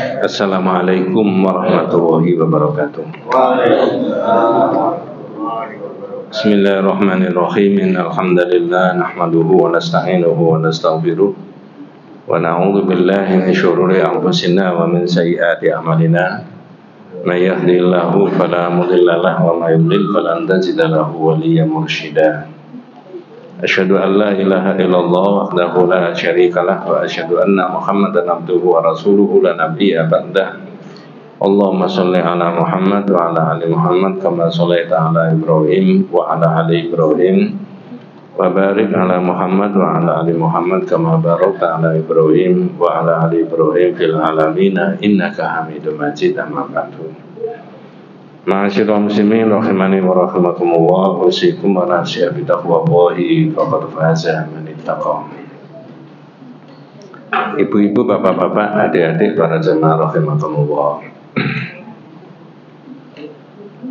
Assalamualaikum warahmatullahi wabarakatuh. Bismillahirrahmanirrahim. Innalhamdalillah nahmaduhu wa nasta'inuhu wa nastaghfiruh wa na'udzu billahi min syururi anfusina wa min sayyiati a'malina. May yahdihillahu fala mudilla lahu wa may yudlil falan tajida lahu waliyyan mursyida. Asyhadu an la ilaha illallah wahdahu la syarikalah wa asyhadu anna Muhammadan abduhu wa rasuluhu la nabiyya ba'dah. Allahumma shalli ala Muhammad wa ala ali Muhammad kama shallaita ala Ibrahim wa ala ali Ibrahim wa barik ala Muhammad wa ala ali Muhammad kama barakta ala Ibrahim wa ala ali Ibrahim fil alamin innaka Hamidum Majid. Amma ba'du. Ma'asyiral muslimin rahimani wa rahimakumullah, usikum wa nasiha bi taqwallahi faqad faza man ittaqa. Ibu-ibu, bapak-bapak, adik-adik para jemaah rahimakumullah.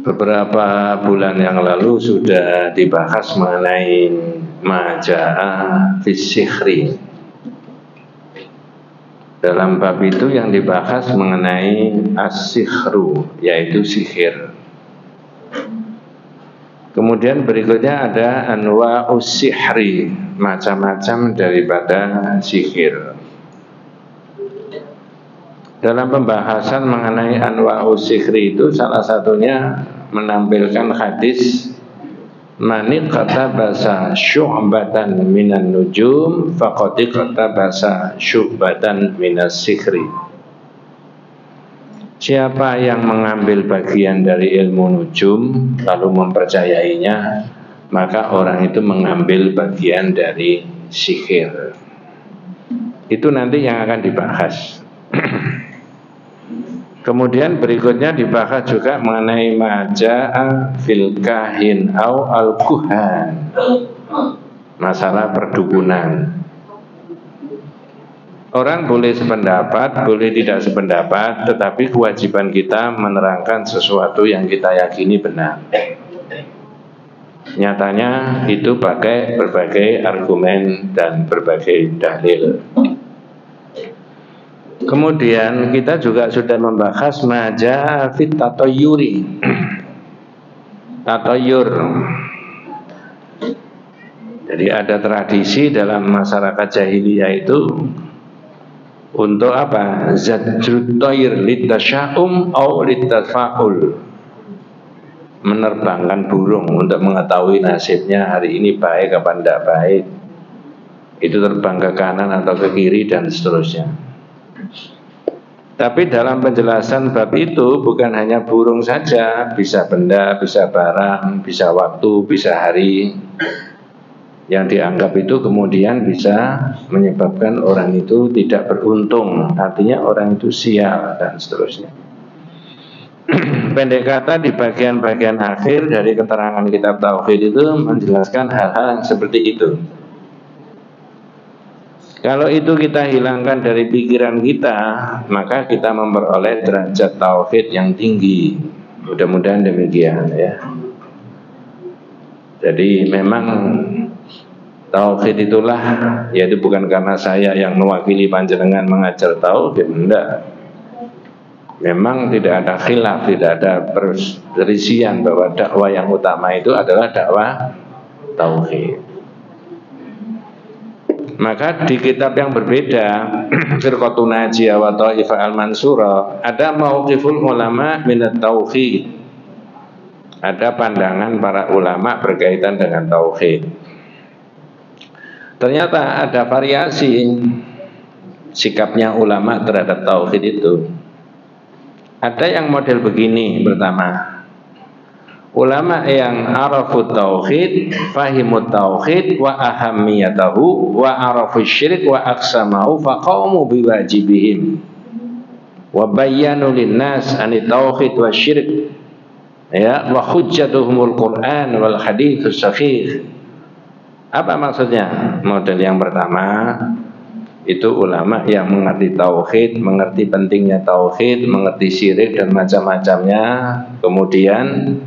Beberapa bulan yang lalu sudah dibahas mengenai majaa fis-sikhri. Dalam bab itu yang dibahas mengenai as-sikhru, yaitu sihir. Kemudian berikutnya ada anwa'us sihri, macam-macam daripada sihir. Dalam pembahasan mengenai anwa'us sihri itu salah satunya menampilkan hadis Mani kata bahasa syu'batan minan nujum faqad kata bahasa syu'batan minas sihri. Siapa yang mengambil bagian dari ilmu nujum lalu mempercayainya, maka orang itu mengambil bagian dari sihir. Itu nanti yang akan dibahas. Kemudian berikutnya dibahas juga mengenai majaa fil kahin au al kuhan, masalah perdukunan. Orang boleh sependapat, boleh tidak sependapat, tetapi kewajiban kita menerangkan sesuatu yang kita yakini benar. Nyatanya itu pakai berbagai argumen dan berbagai dalil. Kemudian kita juga sudah membahas majaa fit tatayyuri. Tatayyur. Jadi ada tradisi dalam masyarakat jahiliyah itu untuk apa? Zadrut tayr litasya'um au litafa'ul. Menerbangkan burung untuk mengetahui nasibnya hari ini baik apa tidak baik. Itu terbang ke kanan atau ke kiri dan seterusnya. Tapi dalam penjelasan bab itu bukan hanya burung saja, bisa benda, bisa barang, bisa waktu, bisa hari. Yang dianggap itu kemudian bisa menyebabkan orang itu tidak beruntung, artinya orang itu sial dan seterusnya. Pendek kata, di bagian-bagian akhir dari keterangan kitab Tauhid itu menjelaskan hal-hal yang seperti itu. Kalau itu kita hilangkan dari pikiran kita, maka kita memperoleh derajat tauhid yang tinggi. Mudah-mudahan demikian ya. Jadi memang tauhid itulah, yaitu bukan karena saya yang mewakili panjenengan mengajar tauhid, enggak. Memang tidak ada khilaf, tidak ada perselisihan bahwa dakwah yang utama itu adalah dakwah tauhid. Maka di kitab yang berbeda, Firqatun Najiyah wa Taifah al-Mansurah, ada mauqiful ulama minat tauhid. Ada pandangan para ulama berkaitan dengan tauhid. Ternyata ada variasi sikapnya ulama terhadap tauhid itu. Ada yang model begini, pertama, ulama yang arafut tauhid, fahimut tauhid wa ahammiyatahu wa arafus syirik wa aqsamahu faqamu biwajibihim wa bayyanu linnas anit tauhid wa syirik ya wa hujjatuhumul Qur'an wal haditsus sahih. Apa maksudnya? Model yang pertama itu ulama yang mengerti tauhid, mengerti pentingnya tauhid, mengerti syirik dan macam-macamnya, kemudian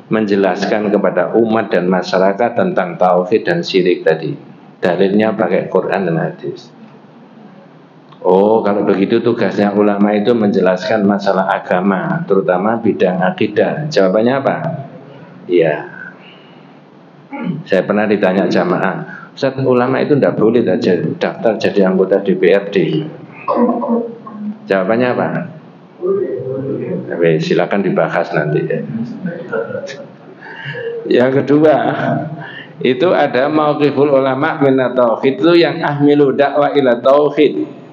menjelaskan kepada umat dan masyarakat tentang tauhid dan syirik tadi. Dalilnya pakai Quran dan hadis. Oh, kalau begitu tugasnya ulama itu menjelaskan masalah agama, terutama bidang akidah. Jawabannya apa? Iya. Saya pernah ditanya jamaah, Ustaz, ulama itu tidak boleh daftar jadi anggota DPRD. Jawabannya apa? Silakan dibahas nanti. Yang kedua, itu ada mauqiful ulama min tauhid, itu yang ahmilu dakwah ila tauhid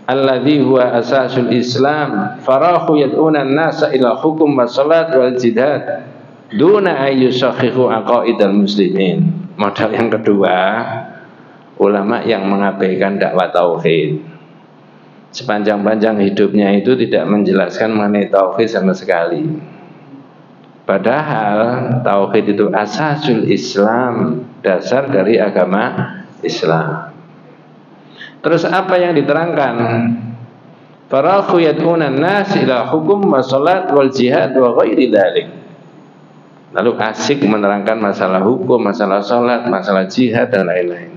alladzi huwa asasul Islam, farahu yad'una an-nasa ila hukum wa salat wal jihad duna ayyusakhihu aqaidal muslimin. Modal yang kedua, ulama yang mengabaikan dakwah tauhid. Sepanjang-panjang hidupnya itu tidak menjelaskan mengenai tauhid sama sekali. Padahal tauhid itu asasul Islam, dasar dari agama Islam. Terus apa yang diterangkan? Farahu yad'una an-nas ila hukum wa salat wal jihad wa ghairi dzalik. Lalu asik menerangkan masalah hukum, masalah salat, masalah jihad dan lain-lain.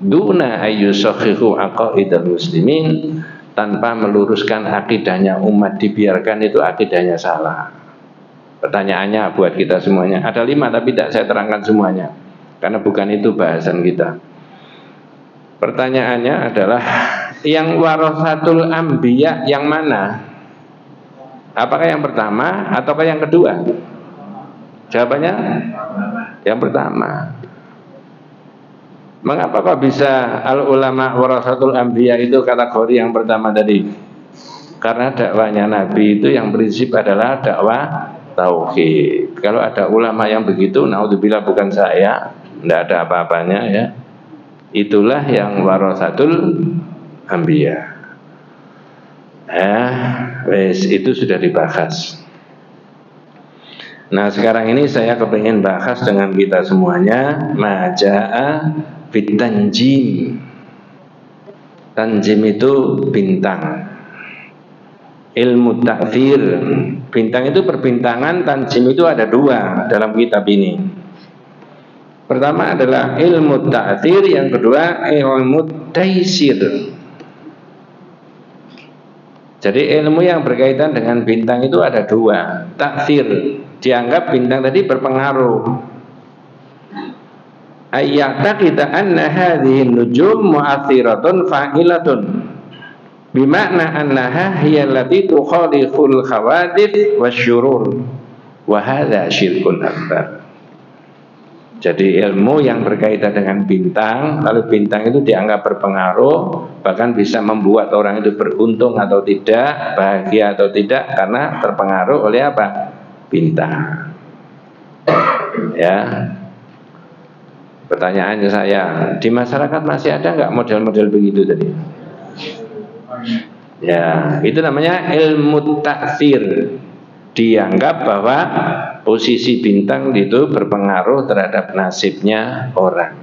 Duna ayyusakhihu aqaidal muslimin, tanpa meluruskan akidahnya umat, dibiarkan itu akidahnya salah. Pertanyaannya buat kita semuanya, ada 5 tapi tidak saya terangkan semuanya karena bukan itu bahasan kita. Pertanyaannya adalah, yang warasatul anbiya yang mana? Apakah yang pertama ataukah yang kedua? Jawabannya yang pertama. Mengapa kok bisa al ulama warasatul anbiya itu kategori yang pertama tadi? Karena dakwanya Nabi itu yang prinsip adalah dakwah tauhid. Kalau ada ulama yang begitu, naudzubillah, bukan saya, tidak ada apa-apanya ya. Itulah yang warasatul anbiya. Itu sudah dibahas. Nah, sekarang ini saya kepingin bahas dengan kita semuanya maja'a fit tanjim. Tanjim itu bintang. Ilmu ta'thir. Bintang itu perbintangan, tanjim itu ada 2 dalam kitab ini. Pertama adalah ilmu ta'thir, yang kedua ilmu taisir. Jadi ilmu yang berkaitan dengan bintang itu ada 2. Ta'thir, dianggap bintang tadi berpengaruh. Ayyaqita anna hadhihi nujum mu'athiratun fa'ilatun, bimakna annaha hiya allati tukhaliqul khawadith wasyurur, wa hadza syirkun akbar. Jadi ilmu yang berkaitan dengan bintang, lalu bintang itu dianggap berpengaruh, bahkan bisa membuat orang itu beruntung atau tidak, bahagia atau tidak, karena terpengaruh oleh apa? Bintang. Ya. Pertanyaannya saya, di masyarakat masih ada nggak model-model begitu tadi? Ya, itu namanya ilmu ta'thir. Dianggap bahwa posisi bintang itu berpengaruh terhadap nasibnya orang.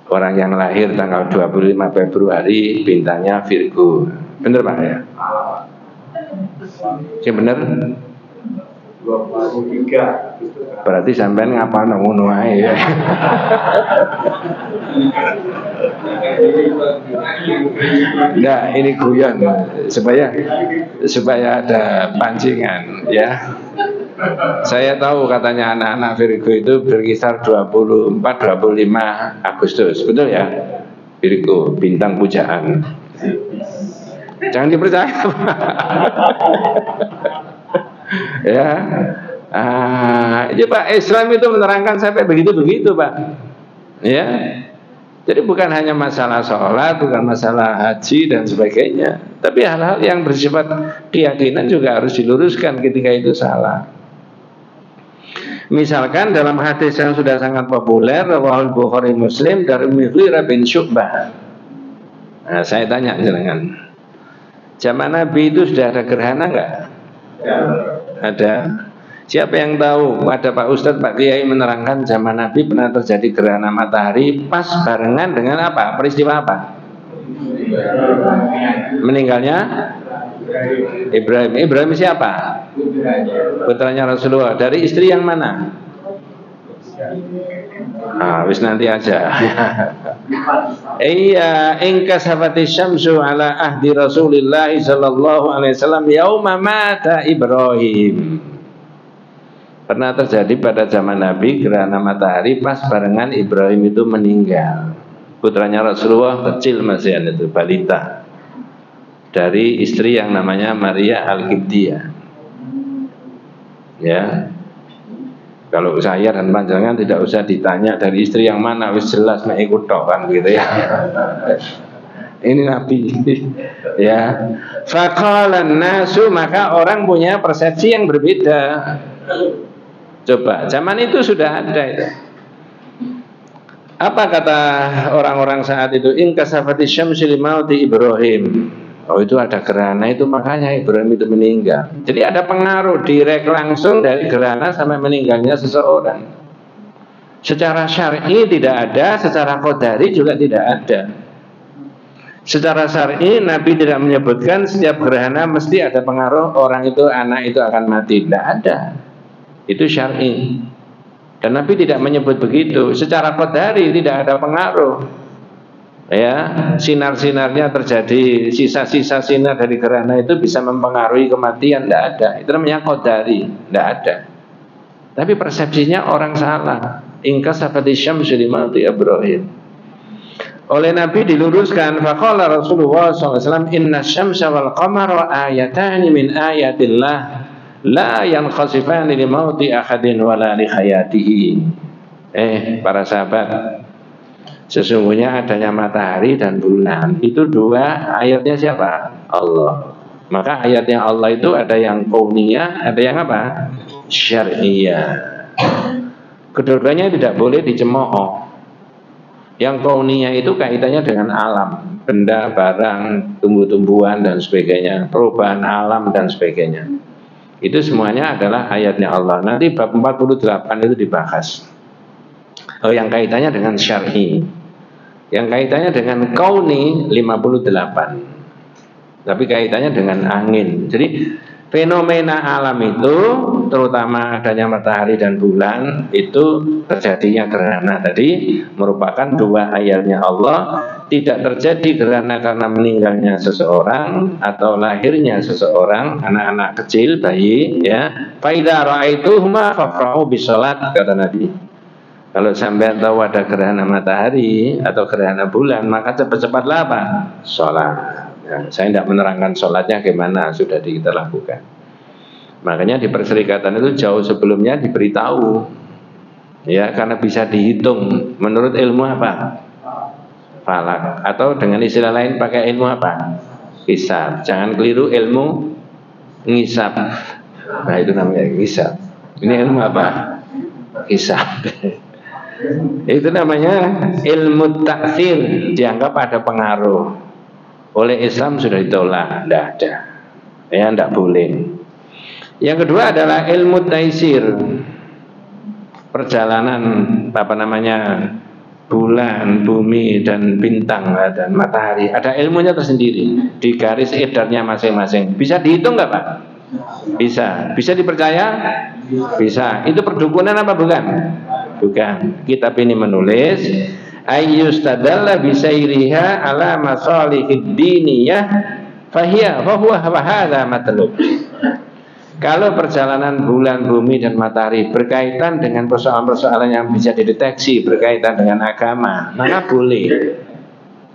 Orang yang lahir tanggal 25 Februari bintangnya Virgo. Benar Pak ya? Ya benar? 23. Berarti sampean ngapal ngono ae ya. Nah, ini guyon supaya ada pancingan ya. Saya tahu katanya anak-anak Virgo itu berkisar 24-25 Agustus, betul ya? Virgo, bintang pujaan. Jangan dipercaya. Ya. Ini Pak, Islam itu menerangkan sampai begitu-begitu Pak. Ya. Jadi bukan hanya masalah sholat, bukan masalah haji dan sebagainya, tapi hal-hal yang bersifat keyakinan juga harus diluruskan ketika itu salah. Misalkan dalam hadis yang sudah sangat populer, riwayat Bukhari Muslim dari Mughirah bin Syu'bah. Nah, saya tanya jenengan, zaman Nabi itu sudah ada gerhana enggak? Ya. Ada. Siapa yang tahu? Ada Pak Ustadz, Pak Kiai menerangkan zaman Nabi pernah terjadi gerhana matahari pas barengan dengan apa? Peristiwa apa? Meninggalnya Ibrahim. Ibrahim siapa? Putranya Rasulullah. Dari istri yang mana? Wis nanti aja. Iya, inkasafati syamsu ala ahdi Rasulillah sallallahu alaihi wasallam yauma mata Ibrahim. Pernah terjadi pada zaman Nabi gerhana matahari pas barengan Ibrahim itu meninggal. Putranya Rasulullah kecil masih itu balita. Dari istri yang namanya Maria Al-Qibtiyah. Ya. Kalau saya dan panjangan tidak usah ditanya dari istri yang mana, wis jelas mek ikut tok kan gitu ya. Ini Nabi. Ya. Faqalan nasu, maka orang punya persepsi yang berbeda. Coba, zaman itu sudah ada itu. Apa kata orang-orang saat itu? In kasafati syamsu limauti Ibrahim. Oh, itu ada gerhana itu, makanya Ibrahim itu meninggal. Jadi ada pengaruh direct langsung dari gerhana sampai meninggalnya seseorang. Secara syar'i tidak ada, secara qadari juga tidak ada. Secara syar'i Nabi tidak menyebutkan setiap gerhana mesti ada pengaruh orang itu, anak itu akan mati. Tidak ada. Itu syar'i. Dan Nabi tidak menyebut begitu. Secara qadari tidak ada pengaruh. Ya, sinar-sinarnya terjadi, sisa-sisa sinar dari gerhana itu bisa mempengaruhi kematian, tidak ada. Itu namanya qadari, tidak ada. Tapi persepsinya orang salah. Inkasafati syamsu limauti Ibrahim. Oleh Nabi diluruskan, faqala Rasulullah SAW, inna syamsa wal qamara ayatani min ayatillah la yankhasifani limauti ahadin wala li hayatihi. Para sahabat, sesungguhnya adanya matahari dan bulan itu dua ayatnya siapa? Allah. Maka ayatnya Allah itu ada yang kauniyah, ada yang apa? Syar'iyah. Kedua-duanya tidak boleh dicemooh. Yang kauniyah itu kaitannya dengan alam, benda, barang, tumbuh-tumbuhan dan sebagainya, perubahan alam dan sebagainya. Itu semuanya adalah ayatnya Allah. Nanti bab 48 itu dibahas. Yang kaitannya dengan syar'i, yang kaitannya dengan kauni 58, tapi kaitannya dengan angin. Jadi fenomena alam itu, terutama adanya matahari dan bulan, itu terjadinya gerhana tadi merupakan dua ayatnya Allah. Tidak terjadi gerhana karena meninggalnya seseorang atau lahirnya seseorang, anak-anak kecil, bayi, ya. Fa idza ra'aituhuma fafrahu bisalat, kata Nabi. Kalau sampai tahu ada gerhana matahari atau gerhana bulan, maka cepat-cepatlah apa? Sholat. Ya, saya tidak menerangkan sholatnya gimana, sudah kita lakukan. Makanya di perserikatan itu jauh sebelumnya diberitahu, ya, karena bisa dihitung menurut ilmu apa? Falak. Atau dengan istilah lain pakai ilmu apa? Hisab. Jangan keliru ilmu ngisab. Nah, itu namanya ngisab. Ini ilmu apa? Hisab. Itu namanya ilmu ta'thir, dianggap ada pengaruh. Oleh Islam sudah ditolak, tidak ada. Ya, tidak boleh. Yang kedua adalah ilmu taisir. Perjalanan bulan, bumi dan bintang dan matahari ada ilmunya tersendiri, di garis edarnya masing-masing. Bisa dihitung nggak, Pak? Bisa. Bisa dipercaya? Bisa. Itu perdukunan apa bukan? Bukan. Kitab ini menulis ayyustadalla bisairiha ala masalihid diniyah fahuwa hadza matlub. Kalau perjalanan bulan, bumi dan matahari berkaitan dengan persoalan-persoalan yang bisa dideteksi berkaitan dengan agama, maka boleh.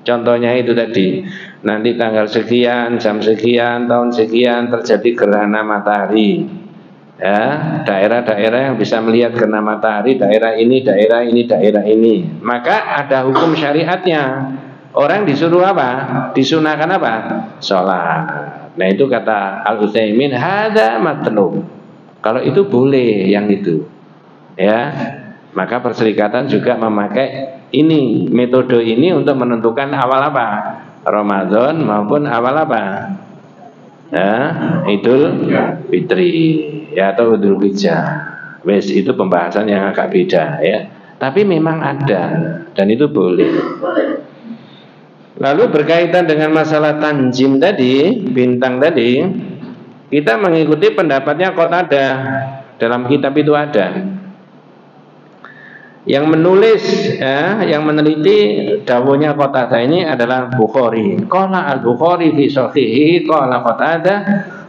Contohnya itu tadi, nanti tanggal sekian, jam sekian, tahun sekian terjadi gerhana matahari. Ya, daerah-daerah yang bisa melihat gerhana matahari, daerah ini, daerah ini, daerah ini. Maka ada hukum syariatnya. Orang disuruh apa? Disunahkan apa? Sholat. Nah, itu kata Al-Utsaimin, hadza matlub. Kalau itu boleh yang itu. Ya. Maka perserikatan juga memakai ini, metode ini untuk menentukan awal apa? Ramadan maupun awal apa? Ya, Idul Fitri, ya, atau Idul Hijjah. Wes, itu pembahasan yang agak beda, ya. Tapi memang ada dan itu boleh. Lalu berkaitan dengan masalah tanjim tadi, bintang tadi, kita mengikuti pendapatnya Qatadah. Dalam kitab itu ada. Yang menulis, yang meneliti dawuhnya Qatadah ini adalah Bukhari. Qala al-Bukhari fi sahihi qala Qatadah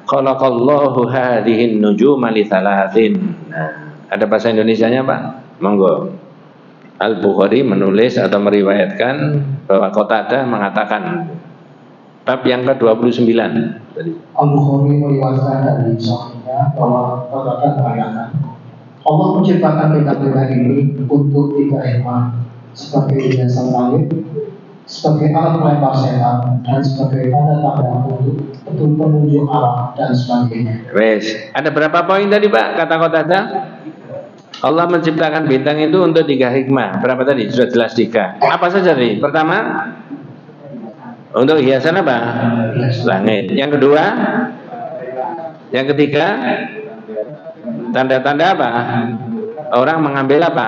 khalaqallahu hadhihi an-nujuma li thalathin. Nah, ada bahasa Indonesianya, Pak? Monggo. Al-Bukhari menulis atau meriwayatkan bahwa Qatadah mengatakan bab yang ke-29 tadi. Al-Bukhari meriwayatkan dari sahihnya bahwa Qatadah mengatakan Allah menciptakan bintang-bintang ini untuk 3 hikmah, sebagai hiasan langit, sebagai alat pelempar setan, dan sebagai tanda-tanda untuk penunjuk arah dan sebagainya. Wes, ada berapa poin tadi, Pak? Kata Qatadah Allah menciptakan bintang itu untuk 3 hikmah. Berapa tadi? Sudah jelas 3. Apa saja tadi? Pertama, untuk hiasan apa? Langit. Yang kedua, yang ketiga, tanda-tanda apa? Orang mengambil apa?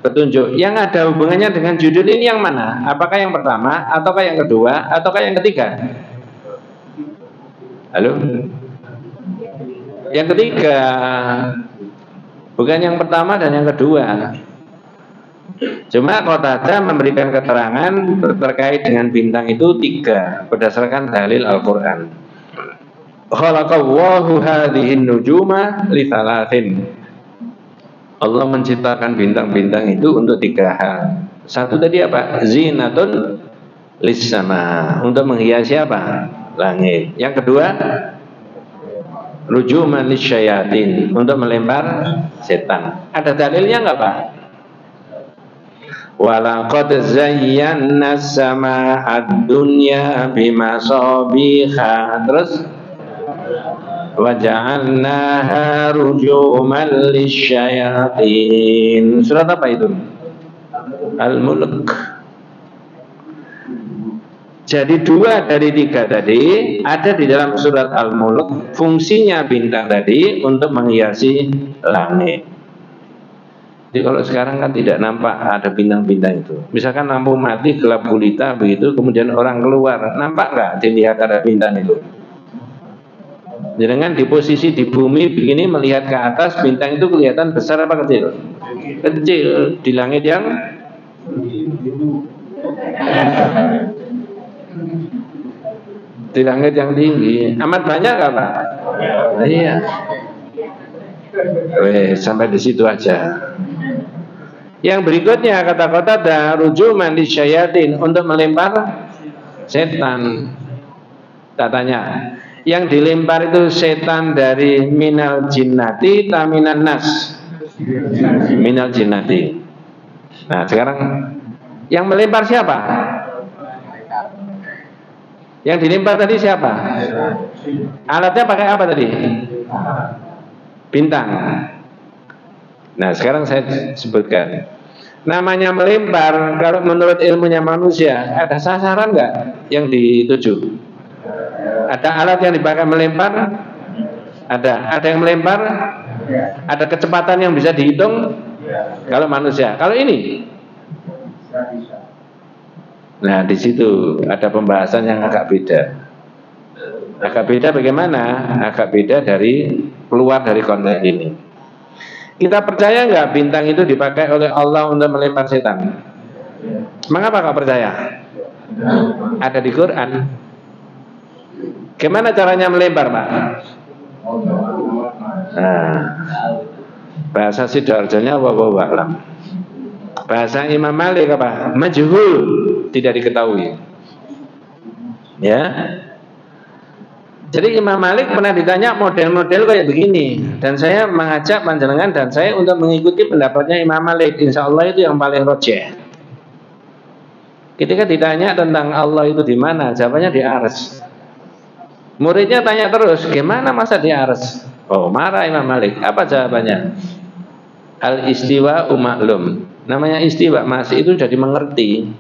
Petunjuk. Yang ada hubungannya dengan judul ini yang mana? Apakah yang pertama, ataukah yang kedua, ataukah yang ketiga? Halo? Yang ketiga. Bukan yang pertama dan yang kedua. Cuma Qatadah memberikan keterangan terkait dengan bintang itu 3 berdasarkan dalil Al-Quran. Khalaqallahu hadhihi nujuma li thalathin. Allah menciptakan bintang-bintang itu untuk 3 hal. Satu tadi apa? Zinatun lis-sama, untuk menghiasi apa? Langit. Yang kedua, rujuman lisyayatin, untuk melempar setan. Ada dalilnya enggak, Pak? Walaqad zayyana as-samaa'a ad-dunya bimasabiha. Terus waja'alnaha rujuman lisyayatin. Surat apa itu? Al-Mulk. Jadi 2 dari 3 tadi ada di dalam surat Al-Mulk. Fungsinya bintang tadi untuk menghiasi langit. Jadi kalau sekarang kan tidak nampak ada bintang-bintang itu. Misalkan lampu mati gelap gulita begitu, kemudian orang keluar, nampak nggak dilihat ada bintang itu? Jangan di posisi di bumi begini melihat ke atas, bintang itu kelihatan besar apa kecil? Kecil. Di langit yang di langit yang tinggi. Amat banyak nggak, Pak? Iya. Sampai di situ aja. Yang berikutnya kata Qatadah rujuman lisyayatin, untuk melempar setan. Katanya, yang dilempar itu setan dari minal jinnati taminan nas. Minal jinnati. Nah, sekarang yang melempar siapa? Yang dilempar tadi siapa? Alatnya pakai apa tadi? Bintang. Nah, sekarang saya sebutkan. Namanya melempar, kalau menurut ilmunya manusia, ada sasaran nggak yang dituju? Ada alat yang dipakai melempar? Ada yang melempar? Ada kecepatan yang bisa dihitung? Kalau manusia. Kalau ini? Nah, di situ ada pembahasan yang agak beda. Agak beda bagaimana? Agak beda dari keluar dari konteks ini. Kita percaya nggak bintang itu dipakai oleh Allah untuk melempar setan? Mengapa nggak percaya? Ada di Quran. Gimana caranya melempar, Pak? Nah, bahasa Sidoarjonya wallahu a'lam. Bahasa Imam Malik apa? Majhul, tidak diketahui. Ya. Jadi Imam Malik pernah ditanya model-model kayak begini, dan saya mengajak panjenengan dan saya untuk mengikuti pendapatnya Imam Malik. Insya Allah itu yang paling rojeh. Ketika ditanya tentang Allah itu di mana, jawabannya di arsy. Muridnya tanya terus, gimana masa di arsy? Oh, marah Imam Malik. Apa jawabannya? Al-istiwa maklum. Namanya istiwa, masih itu sudah dimengerti.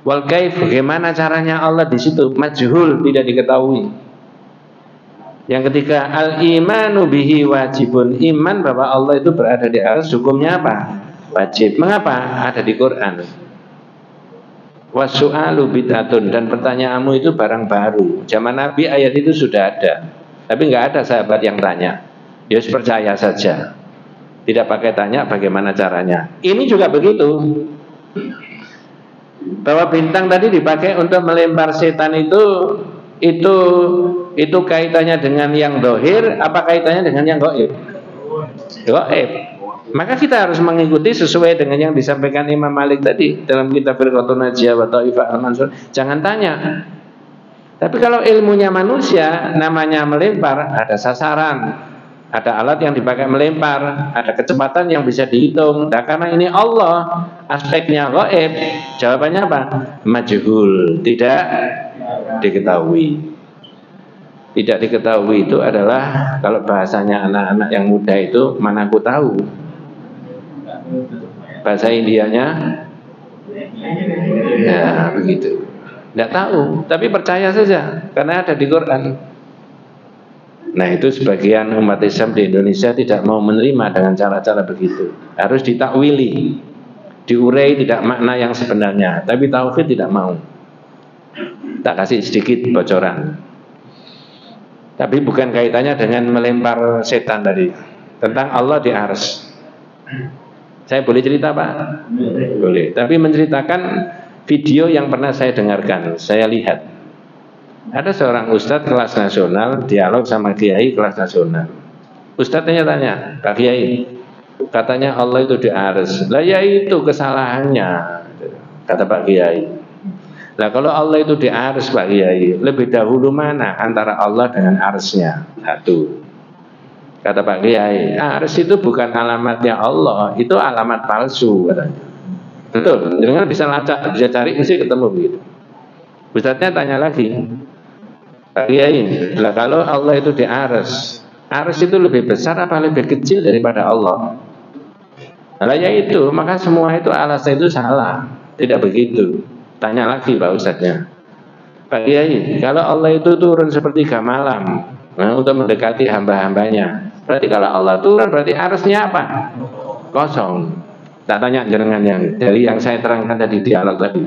Wal kaif, bagaimana caranya Allah di situ? Majhul, tidak diketahui. Yang ketiga, al-imanu bihi wajibun. Iman bahwa Allah itu berada di atas, hukumnya apa? Wajib. Mengapa? Ada di Quran. Wasu'alu bid'atun, dan pertanyaanmu itu barang baru. Zaman Nabi ayat itu sudah ada, tapi nggak ada sahabat yang tanya. Ya percaya saja. Tidak pakai tanya bagaimana caranya. Ini juga begitu. Bahwa bintang tadi dipakai untuk melempar setan itu kaitannya dengan yang dohir, apa kaitannya dengan yang gaib? Gaib. Maka kita harus mengikuti sesuai dengan yang disampaikan Imam Malik tadi dalam kitab Firqatun Najiyah wa Thaifah Al-Mansur. Jangan tanya. Tapi kalau ilmunya manusia, namanya melempar, ada sasaran, ada alat yang dipakai melempar, ada kecepatan yang bisa dihitung. Nah, karena ini Allah, aspeknya gaib, jawabannya apa? Majhul, tidak diketahui. Tidak diketahui itu adalah, kalau bahasanya anak-anak yang muda itu, mana aku tahu. Bahasa Indianya, ya begitu. Tidak tahu, tapi percaya saja, karena ada di Quran. Nah, itu sebagian umat Islam di Indonesia tidak mau menerima dengan cara-cara begitu. Harus ditakwili, diurai tidak makna yang sebenarnya. Tapi tauhid tidak mau. Tak kasih sedikit bocoran. Tapi bukan kaitannya dengan melempar setan tadi. Tentang Allah di Arsy. Saya boleh cerita, Pak? Boleh. Tapi menceritakan video yang pernah saya dengarkan, saya lihat. Ada seorang ustadz kelas nasional dialog sama kiai kelas nasional. Ustadznya tanya, Pak Kiai, katanya Allah itu di Arsy. Lah ya itu kesalahannya, kata Pak Kiai. Lah kalau Allah itu di Arsy, Pak Kiai, lebih dahulu mana antara Allah dengan Arsy-nya? Satu. Kata Pak Kiai, Arsy itu bukan alamatnya Allah, itu alamat palsu katanya. Betul, jangan bisa lacak, bisa cari, mesti ketemu begitu. Ustadznya tanya lagi, Pak Kiai, lah kalau Allah itu di Arsy, Arsy itu lebih besar apa lebih kecil daripada Allah? Nah ya itu, maka semua itu alasan itu salah, tidak begitu. Tanya lagi Pak Ustadznya, Pak Kiai, kalau Allah itu turun sepertiga malam, untuk mendekati hamba-hambanya, berarti kalau Allah turun berarti Arsy-nya apa? Kosong. Tak tanya jenengan yang dari yang saya terangkan tadi dialog tadi.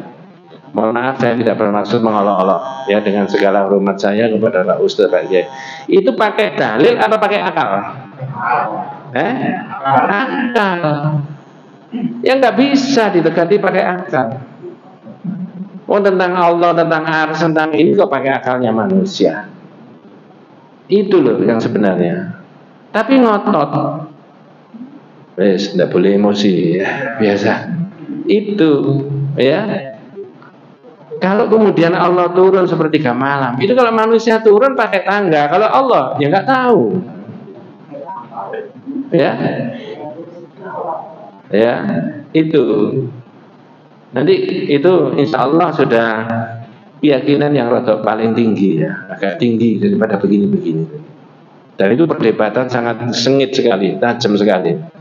Mohon maaf saya tidak bermaksud mengolok-olok ya, dengan segala hormat saya kepada Pak Ustaz Pak Kiai. Itu pakai dalil apa pakai akal? Akal. Ya nggak bisa didekati pakai akal. Oh tentang Allah, tentang Arsy, tentang ini kok pakai akalnya manusia. Itu loh yang sebenarnya. Tapi ngotot. Tidak boleh emosi ya, biasa. Itu ya. Kalau kemudian Allah turun sepertiga malam, itu kalau manusia turun pakai tangga, kalau Allah ya nggak tahu. Ya. Ya, itu. Nanti itu insya Allah sudah keyakinan yang rada paling tinggi ya, agak tinggi daripada begini-begini. Dan itu perdebatan sangat sengit sekali, tajam sekali.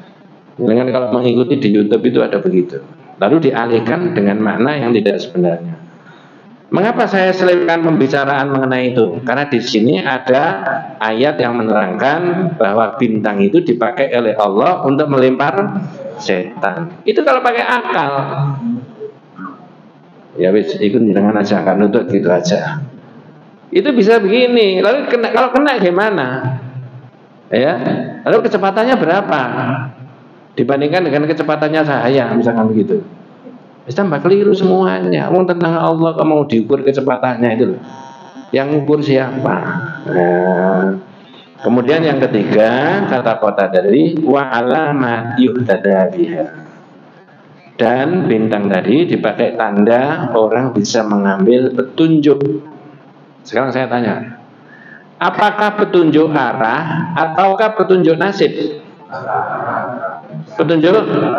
Dengan kalau mengikuti di YouTube itu ada begitu. Lalu dialihkan dengan makna yang tidak sebenarnya. Mengapa saya selipkan pembicaraan mengenai itu? Karena di sini ada ayat yang menerangkan bahwa bintang itu dipakai oleh Allah untuk melempar setan. Itu kalau pakai akal. Ya wis, ikut dengan aja, kan nutut gitu aja. Itu bisa begini. Lalu kalau kena gimana? Ya, lalu kecepatannya berapa? Dibandingkan dengan kecepatannya saya, misalkan begitu. Tambah keliru semuanya. Ngomong tentang Allah, kamu mau diukur kecepatannya itu loh. Yang ukur siapa? Nah, kemudian yang ketiga, kata kota dari wa alamat yuhtada biha. Dan bintang tadi dipakai tanda orang bisa mengambil petunjuk. Sekarang saya tanya, apakah petunjuk arah ataukah petunjuk nasib? Petunjuk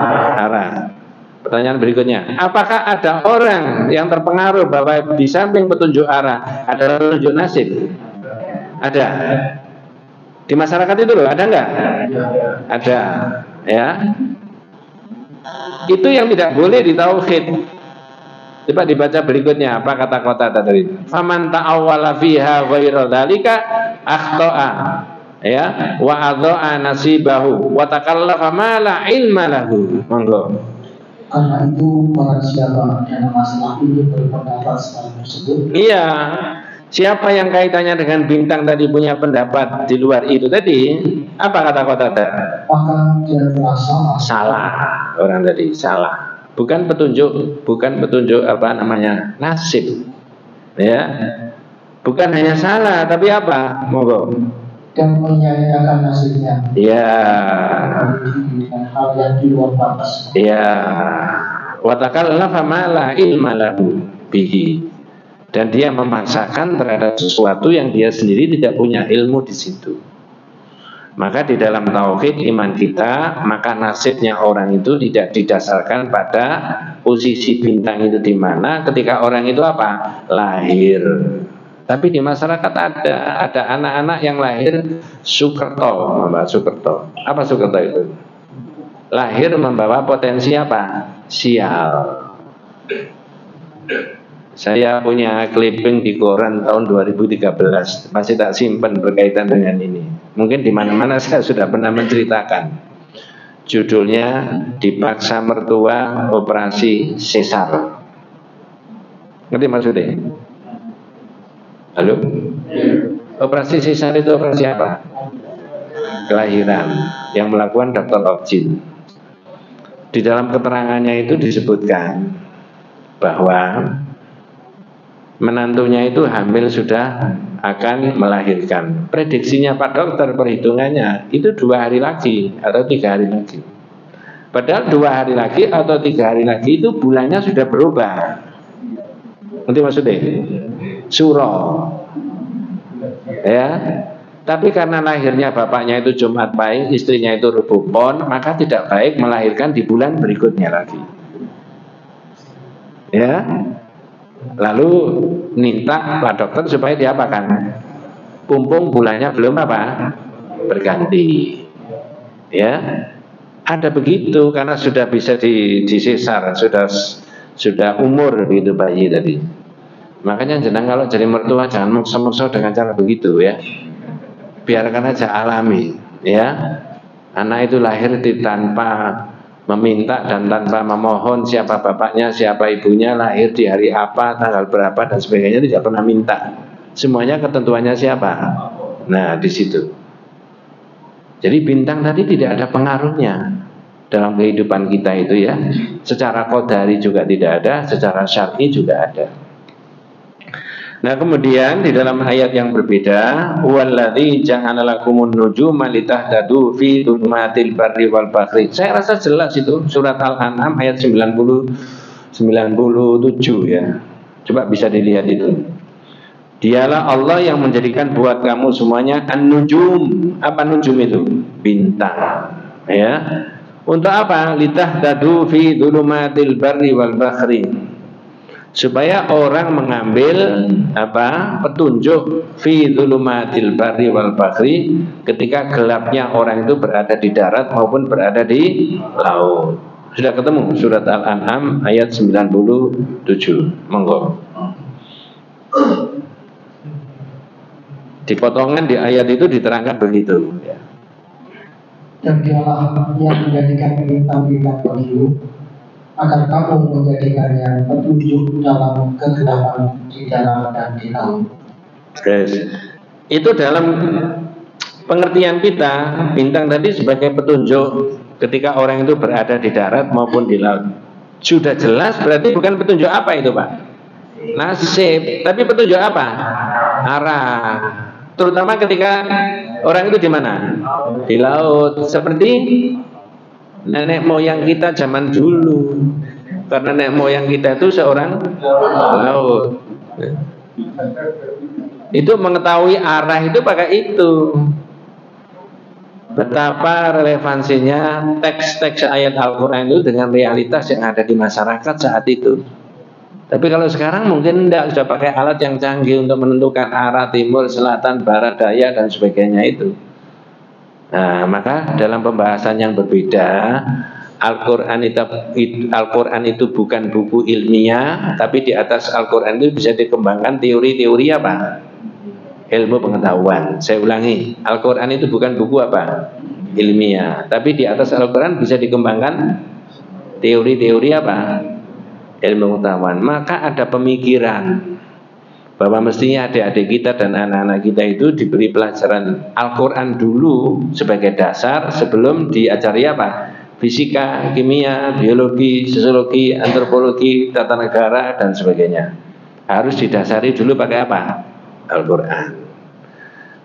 arah. Pertanyaan berikutnya, apakah ada orang yang terpengaruh bahwa di samping petunjuk arah ada petunjuk nasib? Ada. Di masyarakat itu loh, ada nggak? Ada. Ya. Itu yang tidak boleh di tauhid. Coba dibaca berikutnya, apa kata kota tadi? Faman ta'awwala fiha ghairu dzalika akhta'a. Ya, wa adha'a nasibahu wa takallafa ma la ilma lahu. Monggo. Karena itu para siapa yang masalah ini berpendapat secara tersebut. Iya. Siapa yang kaitannya dengan bintang tadi punya pendapat di luar itu tadi, apa kata Qatada? Maka dia telah salah. Salah, orang tadi salah. Bukan petunjuk apa namanya? Nasib. Ya. Bukan hanya salah, tapi apa? Monggo. Dan menyanyiakan nasibnya. Ya. Dengan hal yang di luar batas. Ya. Wa takallafa ma la ilma lahu bihi. Dan dia memaksakan terhadap sesuatu yang dia sendiri tidak punya ilmu di situ. Maka di dalam tauhid iman kita, maka nasibnya orang itu tidak didasarkan pada posisi bintang itu di mana ketika orang itu apa? Lahir. Tapi di masyarakat ada anak-anak yang lahir Sukerto, Mbak Sukerto. Apa Sukerto itu? Lahir membawa potensi apa? Sial. Saya punya clipping di koran tahun 2013, masih tak simpan berkaitan dengan ini. Mungkin di mana-mana saya sudah pernah menceritakan. Judulnya Dipaksa Mertua Operasi Sesar. Ngerti maksudnya? Halo? Operasi sesar itu operasi apa? Kelahiran yang melakukan Dr. Okjin. Di dalam keterangannya itu disebutkan bahwa menantunya itu hamil sudah akan melahirkan. Prediksinya Pak Dokter, perhitungannya itu 2 hari lagi atau 3 hari lagi. Padahal 2 hari lagi atau 3 hari lagi itu bulannya sudah berubah. Nanti maksudnya Suro. Ya. Tapi karena lahirnya bapaknya itu Jumat Pahing, istrinya itu Rebu Pon, maka tidak baik melahirkan di bulan berikutnya lagi. Ya. Lalu minta Pak Dokter supaya diapakan? Pumpung bulannya belum apa? Berganti. Ya. Ada begitu karena sudah bisa disesar, sudah umur begitu bayi tadi. Makanya jenang kalau jadi mertua jangan maksa-maksa dengan cara begitu ya. Biarkan aja alami ya. Anak itu lahir tanpa meminta dan tanpa memohon siapa bapaknya, siapa ibunya, lahir di hari apa, tanggal berapa dan sebagainya, tidak pernah minta. Semuanya ketentuannya siapa? Nah, di situ. Jadi bintang tadi tidak ada pengaruhnya dalam kehidupan kita itu ya. Secara qadari juga tidak ada, secara syar'i juga ada. Nah, kemudian di dalam ayat yang berbeda, wallazi ja'ala lakumun nujuma litahtadu fi dhulumatil barri wal bahri. Saya rasa jelas itu surat Al-An'am ayat 97 ya. Coba bisa dilihat itu. Dialah Allah yang menjadikan buat kamu semuanya an-nujum. Apa nujum itu? Bintang. Ya. Untuk apa? Litahtadu fi dhulumatil barri wal bahri. Supaya orang mengambil petunjuk fi dzulumatil barri wal bahri ketika gelapnya orang itu berada di darat maupun berada di laut. Sudah ketemu surat Al-An'am ayat 97. Monggo. Di potongan di ayat itu diterangkan begitu ya. Dan dialah yang menjadikan bintang-bintang bagimu agar kamu menjadikannya petunjuk dalam kegelapan di dalam dan di laut. Guys, itu dalam pengertian kita bintang tadi sebagai petunjuk ketika orang itu berada di darat maupun di laut. Sudah jelas berarti bukan petunjuk apa itu Pak? Nasib, tapi petunjuk apa? Arah. Terutama ketika orang itu di mana? Di laut. Seperti nenek moyang kita zaman dulu. Karena nenek moyang kita itu seorang laut. Itu mengetahui arah itu pakai itu. Betapa relevansinya teks-teks ayat Al-Quran itu dengan realitas yang ada di masyarakat saat itu. Tapi kalau sekarang mungkin tidak, sudah pakai alat yang canggih untuk menentukan arah timur, selatan, barat, daya dan sebagainya itu. Nah, maka dalam pembahasan yang berbeda, Al-Quran itu bukan buku ilmiah, tapi di atas Al-Quran itu bisa dikembangkan teori-teori apa? Ilmu pengetahuan. Saya ulangi, Al-Quran itu bukan buku apa? Ilmiah, tapi di atas Al-Quran bisa dikembangkan teori-teori apa? Ilmu pengetahuan. Maka ada pemikiran bahwa mestinya adik-adik kita dan anak-anak kita itu diberi pelajaran Al-Quran dulu sebagai dasar sebelum diajari apa? Fisika, kimia, biologi, sosiologi, antropologi, tata negara dan sebagainya. Harus didasari dulu pakai apa? Al-Quran.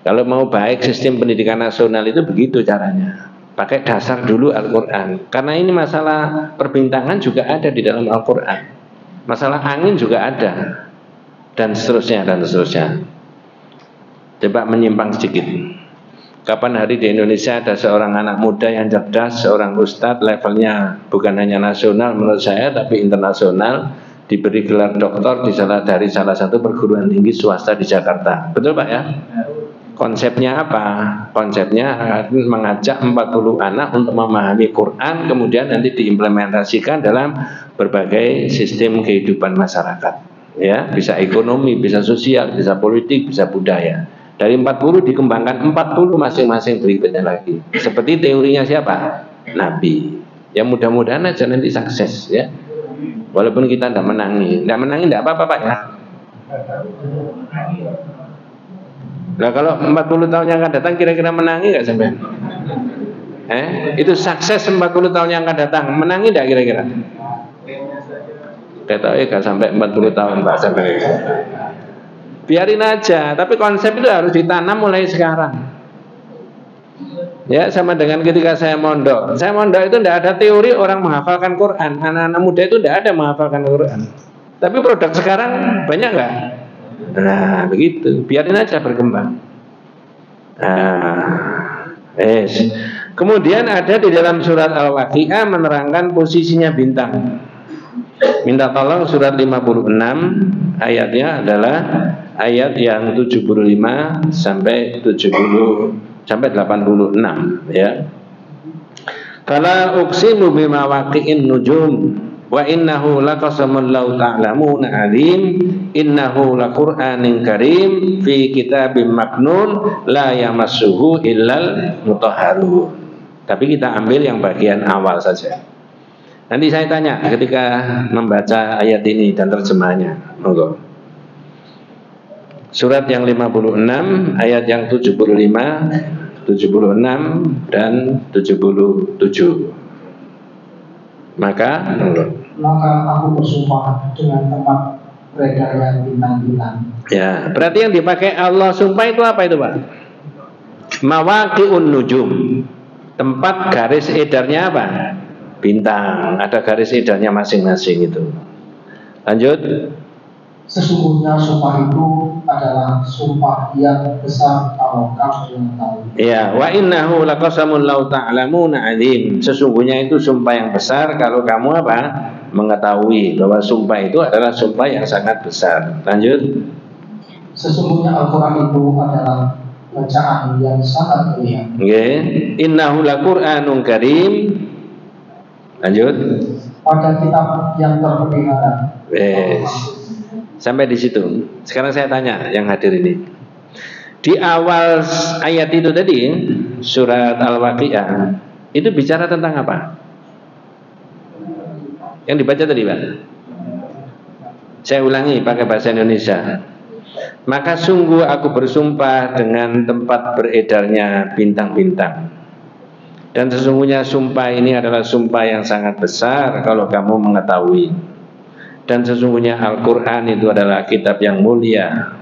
Kalau mau baik sistem pendidikan nasional itu begitu caranya. Pakai dasar dulu Al-Quran. Karena ini masalah perbintangan juga ada di dalam Al-Quran. Masalah angin juga ada. Dan seterusnya dan seterusnya. Coba menyimpang sedikit. Kapan hari di Indonesia ada seorang anak muda yang cerdas, seorang ustadz levelnya bukan hanya nasional menurut saya tapi internasional, diberi gelar doktor dari salah satu perguruan tinggi swasta di Jakarta. Betul Pak ya? Konsepnya apa? Konsepnya mengajak 40 anak untuk memahami Quran, kemudian nanti diimplementasikan dalam berbagai sistem kehidupan masyarakat. Ya, bisa ekonomi, bisa sosial, bisa politik, bisa budaya. Dari 40 dikembangkan 40 masing-masing berikutnya lagi. Seperti teorinya siapa? Nabi. Ya mudah-mudahan aja nanti sukses ya. Walaupun kita tidak menangi tidak apa-apa Pak ya. Nah kalau 40 tahun yang akan datang kira-kira menangi nggak sampai? Itu sukses 40 tahun yang akan datang, menangi nggak kira-kira? Kata gak sampai 40 tahun Pak sampai. Biarin aja, tapi konsep itu harus ditanam mulai sekarang. Ya sama dengan ketika saya mondok. Saya mondok itu tidak ada teori orang menghafalkan Quran. Anak-anak muda itu tidak ada menghafalkan Quran. Tapi produk sekarang banyak nggak? Nah begitu, biarin aja berkembang. Kemudian ada di dalam surat Al-Waqi'ah menerangkan posisinya bintang. Minta tolong surat 56 ayatnya adalah ayat yang 75 sampai 86 ya. Fala uqsimu bima waqi'in nujum wa innahu laqasamun law ta'lamuna 'alim innahu laqur'anin karim fi kitabim maknun la yamassuhu illal mutahharun. Tapi kita ambil yang bagian awal saja. Nanti saya tanya ketika membaca ayat ini dan terjemahnya. Monggo. Surat yang 56, ayat yang 75, 76 dan 77. Maka aku bersumpah dengan tempat beredarnya bintang-bintang. Ya, berarti yang dipakai Allah sumpah itu apa itu Pak? Mawaqi'un nujum. Tempat garis edarnya apa? Bintang, ada garis edarnya masing-masing itu. Lanjut. Sesungguhnya sumpah itu adalah sumpah yang besar kalau kamu mengetahui. Ya, wa innahu laqasamun law ta'lamuna 'adzim. Sesungguhnya itu sumpah yang besar kalau kamu apa? Mengetahui bahwa sumpah itu adalah sumpah yang sangat besar. Lanjut. Sesungguhnya Al-Qur'an itu adalah bacaan yang sangat mulia. Nggih. Innahu laqur'anun karim. Lanjut. Pada kitab yang terpelihara. Sampai di situ. Sekarang saya tanya yang hadir ini. Di awal ayat itu tadi, surat Al-Waqi'ah, itu bicara tentang apa? Yang dibaca tadi, Pak. Saya ulangi pakai bahasa Indonesia. Maka sungguh aku bersumpah dengan tempat beredarnya bintang-bintang. Dan sesungguhnya sumpah ini adalah sumpah yang sangat besar kalau kamu mengetahui. Dan sesungguhnya Al-Quran itu adalah kitab yang mulia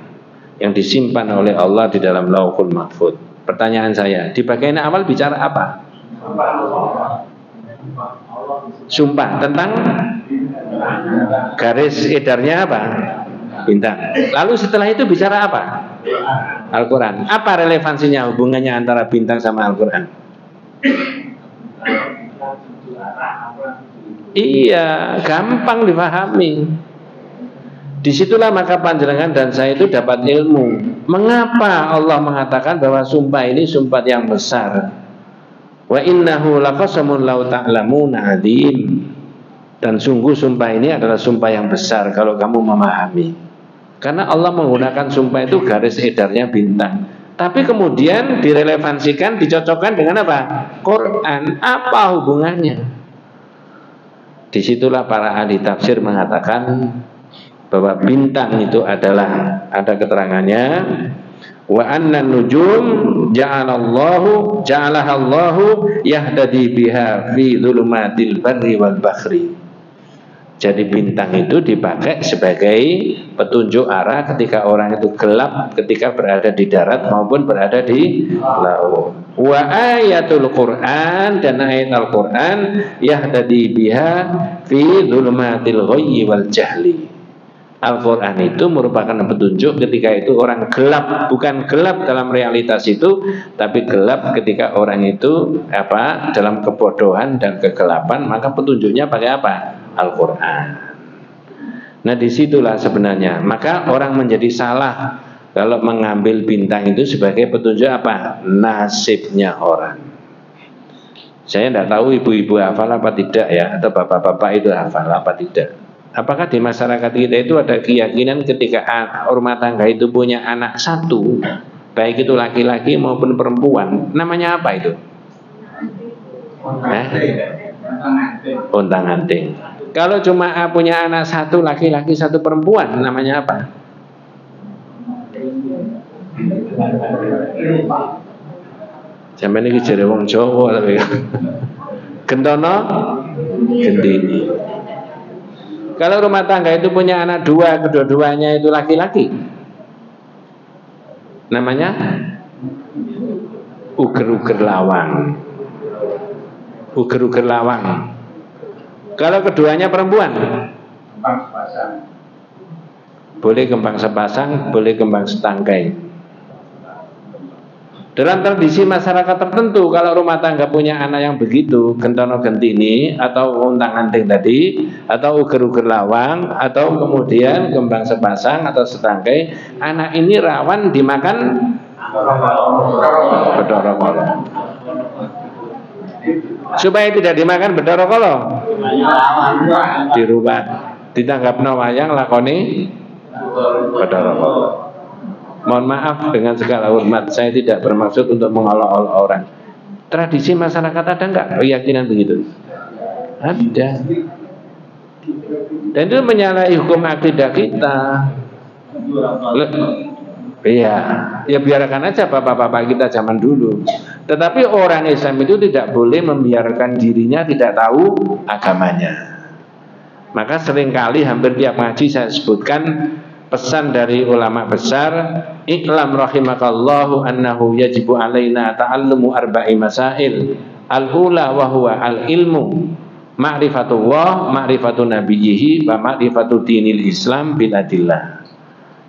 yang disimpan oleh Allah di dalam Lauhul Mahfuz. Pertanyaan saya, di bagian awal bicara apa? Sumpah tentang garis edarnya apa? Bintang. Lalu setelah itu bicara apa? Al-Quran. Apa relevansinya hubungannya antara bintang sama Al-Quran? Iya, gampang dipahami. Disitulah maka panjenengan dan saya itu dapat ilmu. Mengapa Allah mengatakan bahwa sumpah ini sumpah yang besar? Wa innahu laqasamun law ta'lamuna 'adzim. Dan sungguh sumpah ini adalah sumpah yang besar kalau kamu memahami. Karena Allah menggunakan sumpah itu garis edarnya bintang. Tapi kemudian direlevansikan, dicocokkan dengan apa? Quran. Apa hubungannya? Disitulah para ahli tafsir mengatakan bahwa bintang itu adalah, ada keterangannya, wa anna nujum ja'alallahu yahdadi biha fi dhulumatil barri wal bahri. Jadi bintang itu dipakai sebagai petunjuk arah ketika orang itu gelap, ketika berada di darat maupun berada di laut. Wa ayatul Quran, dan ayat Al-Quran, yahdadi biha fi dhulumatil ghayyi wal jahli. Al-Quran itu merupakan petunjuk ketika itu orang gelap, bukan gelap dalam realitas itu, tapi gelap ketika orang itu dalam kebodohan dan kegelapan, maka petunjuknya pakai apa? Al-Quran. Nah, disitulah sebenarnya maka orang menjadi salah kalau mengambil bintang itu sebagai petunjuk apa? Nasibnya orang. Saya tidak tahu ibu-ibu hafal apa tidak ya, atau bapak-bapak itu hafal apa tidak. Apakah di masyarakat kita itu ada keyakinan ketika rumah tangga itu punya anak satu, baik itu laki-laki maupun perempuan, namanya apa itu? Untang-anting. Kalau cuma punya anak satu laki-laki satu perempuan, namanya apa? Sampai ini jare wong Jawa tapi gentono gendini. Kalau rumah tangga itu punya anak dua, kedua-duanya itu laki-laki, namanya uger-uger lawang. Uger-uger lawang. Kalau keduanya perempuan, kembang sepasang. Boleh kembang sepasang, boleh kembang setangkai. Dalam tradisi masyarakat tertentu, kalau rumah tangga punya anak yang begitu, gentono gentini atau untang-anting tadi, atau uger-uger lawang, atau kemudian kembang sepasang atau setangkai, anak ini rawan dimakan bedoro kolo. Supaya tidak dimakan bedoro kolo, dirubah, ditanggapno wayang lakoni bedoro kolo. Mohon maaf dengan segala hormat, saya tidak bermaksud untuk mengolok-olok orang. Tradisi masyarakat ada enggak keyakinan begitu? Ada. Dan itu menyalahi hukum akidah kita. Iya, ya biarkan aja bapak-bapak kita zaman dulu. Tetapi orang Islam itu tidak boleh membiarkan dirinya tidak tahu agamanya. Maka seringkali hampir tiap ngaji saya sebutkan pesan dari ulama besar, iklam rahimakallahu annahu yajibu alaina ta'allumu arba'i masail. Al-ula wa huwa al-ilmu ma'rifatullah, ma'rifatu nabiyyihi, wa ma'rifatu dinil Islam bil adillah.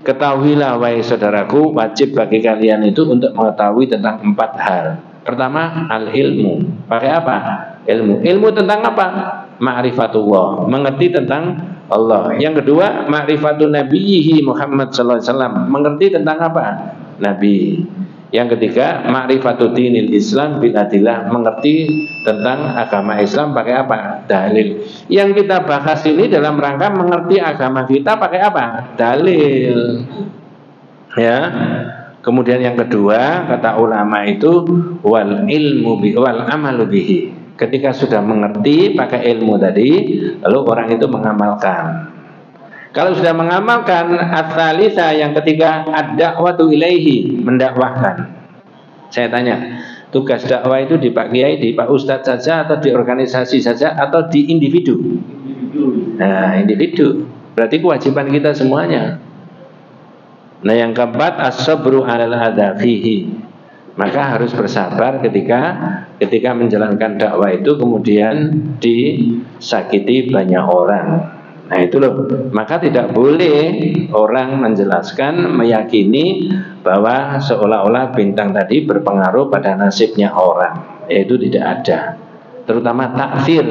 Ketahuilah wahai saudaraku, wajib bagi kalian itu untuk mengetahui tentang 4 hal. Pertama, al-ilmu. Pakai apa? Ilmu. Ilmu tentang apa? Ma'rifatullah, mengerti tentang Allah. Yang kedua, ma'rifatu nabiyyihi Muhammad sallallahu alaihi wasallam, mengerti tentang apa? Nabi. Yang ketiga, ma'rifatu dinil Islam bil adillah, mengerti tentang agama Islam pakai apa? Dalil. Yang kita bahas ini dalam rangka mengerti agama kita pakai apa? Dalil. Ya. Kemudian yang kedua, kata ulama itu wal ilmu bi wal amalu bihi. Ketika sudah mengerti pakai ilmu tadi, lalu orang itu mengamalkan. Kalau sudah mengamalkan, ats-tsalitsah yang ketiga, ad-da'watu ilaihi, mendakwahkan. Saya tanya, tugas dakwah itu di Pak Kiai, di Pak Ustadz saja, atau di organisasi saja, atau di individu? Nah, individu. Berarti kewajiban kita semuanya. Nah, yang keempat, as-sabru 'alal adza fihi. Maka harus bersabar ketika menjalankan dakwah itu kemudian disakiti banyak orang. Nah itu loh, maka tidak boleh orang menjelaskan, meyakini bahwa seolah-olah bintang tadi berpengaruh pada nasibnya orang. Itu tidak ada, terutama takfir.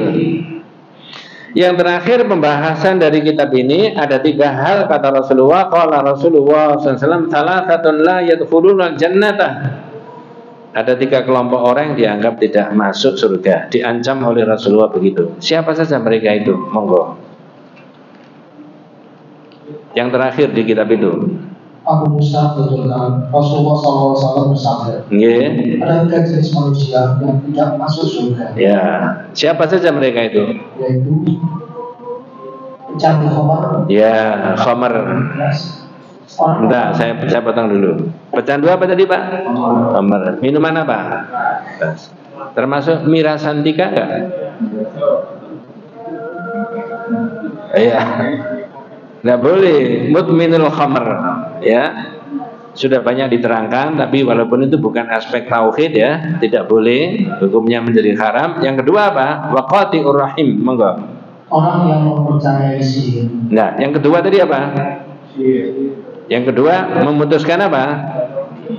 Yang terakhir pembahasan dari kitab ini ada 3 hal kata Rasulullah. Qala Rasulullah SAW, salasatun la yadkhuluna jannata. Ada 3 kelompok orang yang dianggap tidak masuk surga, diancam oleh Rasulullah begitu. Siapa saja mereka itu? Monggo. Yang terakhir di kitab itu. Abu Musa betulkan Rasulullah SAW bersabda, ada 3 jenis manusia yang tidak masuk surga. Ya, siapa saja mereka itu? Yaitu pecandu khamar. Ya, khamar. Bentar, saya potong dulu. Pecandu apa tadi Pak? Khamar. Minuman apa? Termasuk mirasantika enggak? Iya. Enggak boleh. Mudminul khamar. Ya. Sudah banyak diterangkan, tapi walaupun itu bukan aspek tauhid ya, tidak boleh, hukumnya menjadi haram. Yang kedua apa? Waqati'ur rahim, monggo. Orang yang mempercayai sihir. Nah, yang kedua tadi apa? Yang kedua memutuskan apa?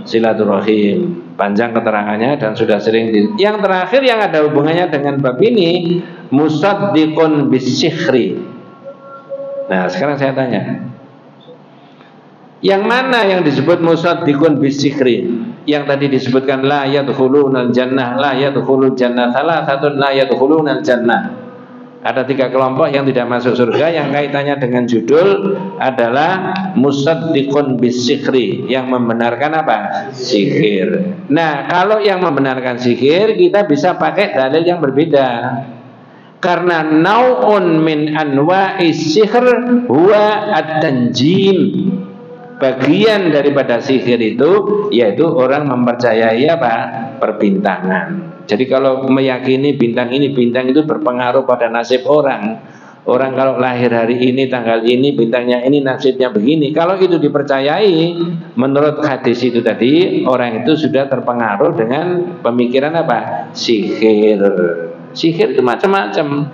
Silaturahim. Panjang keterangannya dan sudah sering Yang terakhir yang ada hubungannya dengan bab ini, musaddiqun bisyihri. Nah, sekarang saya tanya, yang mana yang disebut musaddiqun bisyihri? Yang tadi disebutkan la yadkhulunal jannah, la yadkhulul jannah, salasatun la yadkhulunal jannah. Ada 3 kelompok yang tidak masuk surga, yang kaitannya dengan judul adalah musaddiqun bisyihri, yang membenarkan apa? Sihir. Nah, kalau yang membenarkan sihir, kita bisa pakai dalil yang berbeda. Karena nau'un min anwa'is sihr huwa at-tanjim. Bagian daripada sihir itu yaitu orang mempercayai apa? Perbintangan. Jadi kalau meyakini bintang ini, bintang itu berpengaruh pada nasib orang. Orang kalau lahir hari ini, tanggal ini, bintangnya ini, nasibnya begini. Kalau itu dipercayai, menurut hadis itu tadi, orang itu sudah terpengaruh dengan pemikiran apa? Sihir. Sihir itu macam-macam.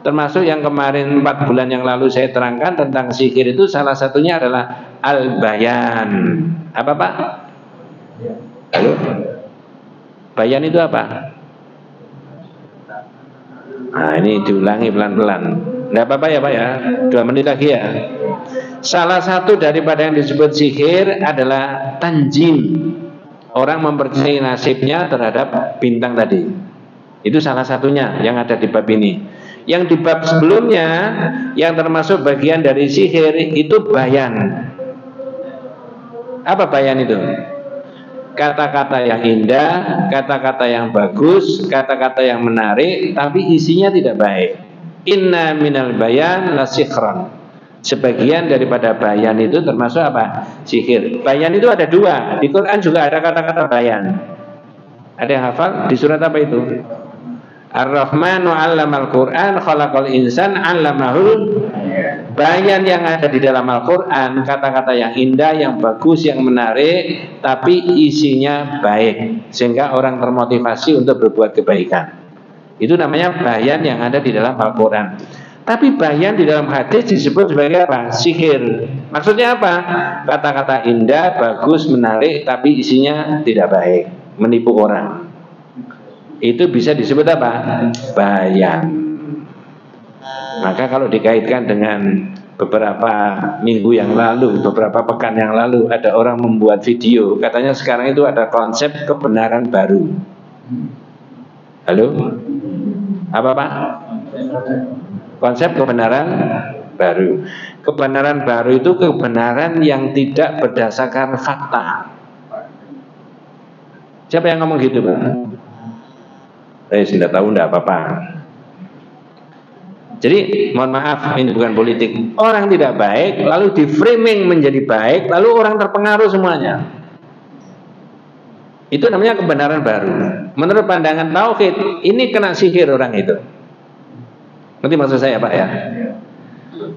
Termasuk yang kemarin 4 bulan yang lalu saya terangkan tentang sihir itu, salah satunya adalah al-bayan. Apa Pak? Halo? Bayan itu apa? Nah, ini diulangi pelan-pelan. Nggak apa-apa ya Pak ya, 2 menit lagi ya. Salah satu daripada yang disebut sihir adalah tanjim. Orang mempercayai nasibnya terhadap bintang tadi. Itu salah satunya yang ada di bab ini. Yang di bab sebelumnya, yang termasuk bagian dari sihir, itu bayan. Apa bayan itu? Kata-kata yang indah, kata-kata yang bagus, kata-kata yang menarik, tapi isinya tidak baik. Inna minal bayan la sikhran. Sebagian daripada bayan itu termasuk apa? Sihir. Bayan itu ada 2. Di Quran juga ada kata-kata bayan. Ada yang hafal? Di surat apa itu? Ar-Rahmanu 'allamal Qur'an khalaqal insan 'allamahul bayan. Yang ada di dalam Al-Quran, kata-kata yang indah, yang bagus, yang menarik, tapi isinya baik, sehingga orang termotivasi untuk berbuat kebaikan. Itu namanya bayan yang ada di dalam Al-Quran. Tapi bayan di dalam hadis disebut sebagai apa? Sihir. Maksudnya apa? Kata-kata indah, bagus, menarik, tapi isinya tidak baik, menipu orang. Itu bisa disebut apa? Bayan. Maka kalau dikaitkan dengan beberapa minggu yang lalu, beberapa pekan yang lalu, ada orang membuat video, katanya sekarang itu ada konsep kebenaran baru. Halo? Apa Pak? Konsep kebenaran baru. Kebenaran baru itu kebenaran yang tidak berdasarkan fakta. Siapa yang ngomong gitu Pak? Saya sudah tahu, enggak apa-apa. Jadi mohon maaf, ini bukan politik. Orang tidak baik lalu di framing menjadi baik, lalu orang terpengaruh semuanya. Itu namanya kebenaran baru. Menurut pandangan tauhid, ini kena sihir orang itu. Ngerti maksud saya Pak ya?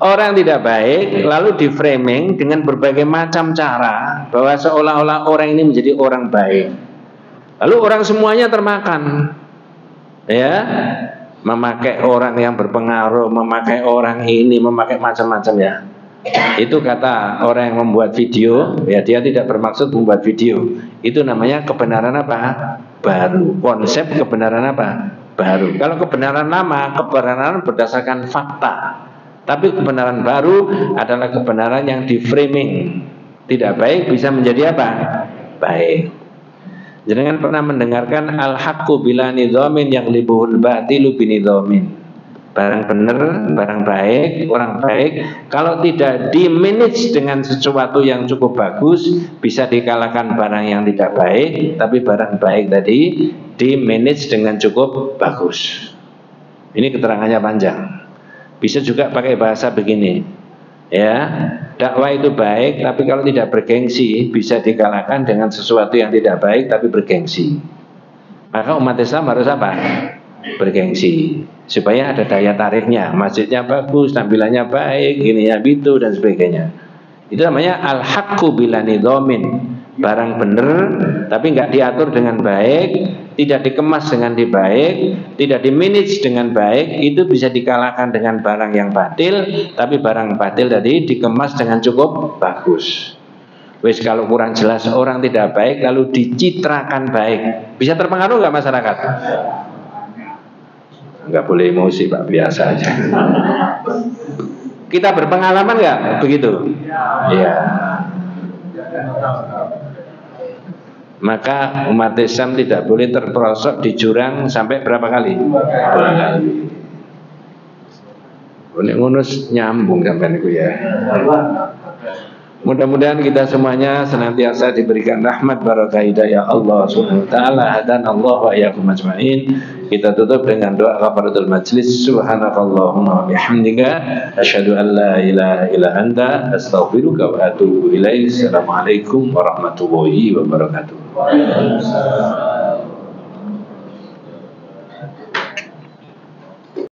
Orang tidak baik lalu di framing dengan berbagai macam cara, bahwa seolah-olah orang ini menjadi orang baik. Lalu orang semuanya termakan. Ya, memakai orang yang berpengaruh, memakai orang ini, memakai macam-macam ya. Itu kata orang yang membuat video, ya dia tidak bermaksud membuat video. Itu namanya kebenaran apa? Baru. Konsep kebenaran apa? Baru. Kalau kebenaran lama, kebenaran berdasarkan fakta. Tapi kebenaran baru adalah kebenaran yang di framing. Tidak baik bisa menjadi apa? Baik. Jangan pernah mendengarkan al-haqqu bila nidhamin yang libuhul batilu binidhamin. Barang benar, barang baik, orang baik, kalau tidak di-manage dengan sesuatu yang cukup bagus, bisa dikalahkan barang yang tidak baik. Tapi barang baik tadi di-manage dengan cukup bagus. Ini keterangannya panjang. Bisa juga pakai bahasa begini, ya, dakwah itu baik, tapi kalau tidak bergengsi bisa dikalahkan dengan sesuatu yang tidak baik tapi bergengsi. Maka umat Islam harus apa? Bergengsi, supaya ada daya tariknya. Masjidnya bagus, tampilannya baik, ininya gitu dan sebagainya. Itu namanya al-haqqu bila nidhamin. Barang benar tapi nggak diatur dengan baik, tidak dikemas dengan baik, tidak dimanage dengan baik, itu bisa dikalahkan dengan barang yang batil. Tapi barang batil tadi dikemas dengan cukup bagus. Wis kalau kurang jelas orang tidak baik lalu dicitrakan baik, bisa terpengaruh nggak masyarakat? Nggak boleh emosi Pak, biasa aja. Kita berpengalaman nggak begitu? Iya. Maka umat Islam tidak boleh terperosok di jurang sampai berapa kali? 2 kali. Nek ngunus nyambung sampean niku ya. Mudah-mudahan kita semuanya senantiasa diberikan rahmat barakah hidayah Allah Subhanahu wa taala dan Allah wa iyyakum ajmain. Kita tutup dengan doa kafaratul majlis. Subhanakallahumma wa bihamdika asyhadu an la ilaha illa anta astaghfiruka wa atubu ilaik. Assalamualaikum warahmatullahi wabarakatuh.